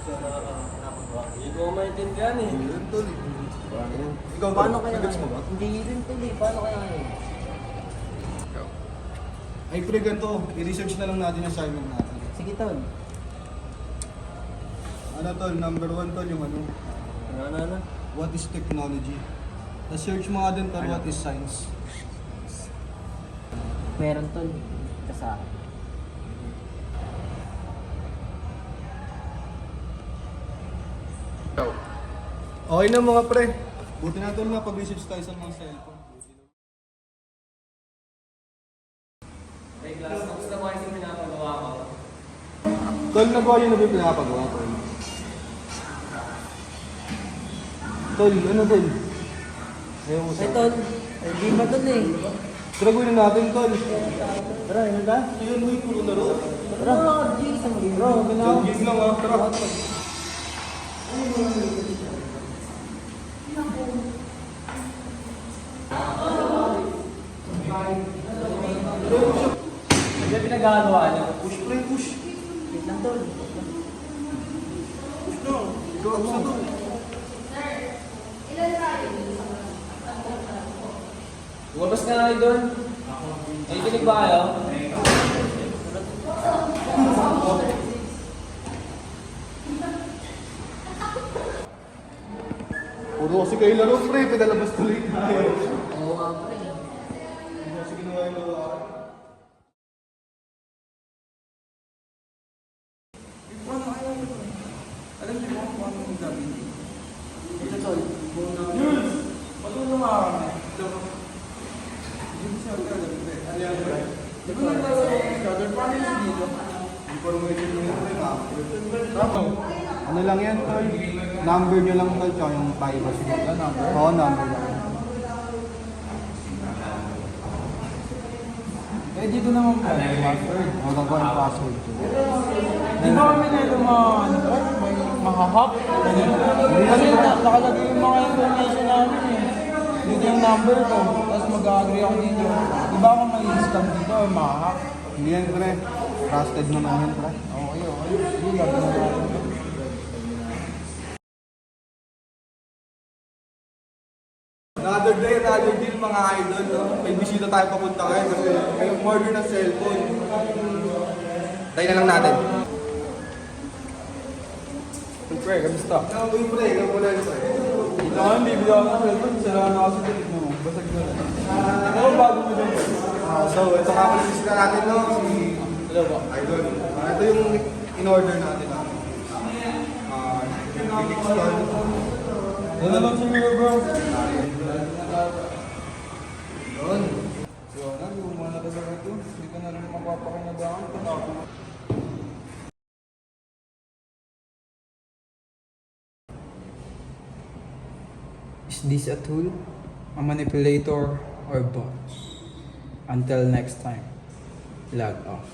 Hindi ko maintindihan eh. Yun, tol. Ikaw, Paano tol, kaya nagets mo ba? Hindi rin tol eh. Paano kaya yun? Ay, pre, ganito. I-research na lang natin yung assignment natin. Sige tol. Ano, tol? Number 1, tol, yung ano? Ano? What is technology? Na-search mo nga din, tol, what is science? Meron tol. Ito sa akin. Okay na mga pre. Buti na, tol, na pag-research tayo sa mga cellphone. Hey class, tapos na ba yung pinapagawa ko? Tol, na ba yun na ba yung pinapagawa, tol? Tol, ano, tol? Ayaw mo Ay tol. Ay di ba tol eh. Tara, gawin na natin, tol. Tara, ano ba? Ayun, uy, puro na ro. Tara. Isang libro. Game lang, ha? Tara. Ano yung pinagagawa niyo? Push, pre, push. Wait lang tol. Push na. Ikaw, ako sa tol. Lumabas ka na kayo doon. May kinig ba kayo? Puro kasi kayo laro, pre. Pinalabas tuloy tayo. Oo nga pa rin. Hindi kasi ginawa yung laro. Alam niyo ba kung ano yung gagawin? Ito tol. Jules! Patulong nga kami. Hindi siya gagawin. Ano yan, bro? Di ba nagtalo yung brother? Paano yung dito? Hindi pa rin mo yung pre, ma. Ano lang yan, tol? Number nyo lang, tol, tsaka yung privacy. Number? Oo, number lang. Eh, dito naman pa. Password. Wala ko yung password. Di ba kami na ito mga, ano ba? May mahahap? Kasi nakalagay yung mga information namin eh. Dito yung number ko. Tapos mag-agree ako dito. Di ba ako may scam dito o mahahap? Hindi yan, pre. Trusted naman yan, pre. Okay, okay. Sige, gagawin natin. Another day, another deal, mga idol. No? May bisita tayo papunta ngayon kasi may order ng cellphone. Tayo na lang natin. Pre, kamusta? Ikaw, pre. Ikaw muna, pre. Ito nga, bibili ako ng cellphone. Sira na kasi tinig mo. Basag na lang. Ano bago mo dyan? So, ito nga pala bisita natin, no? Si Hello ba? Idol. Ito yung in-order natin. Phoenix Store. Yan na lang siguro, bro. Yun. So, lumana na talaga ito. Hindi ka na rin mapapakinabangan. Is this a tool, a manipulator, or bot? Until next time, log off.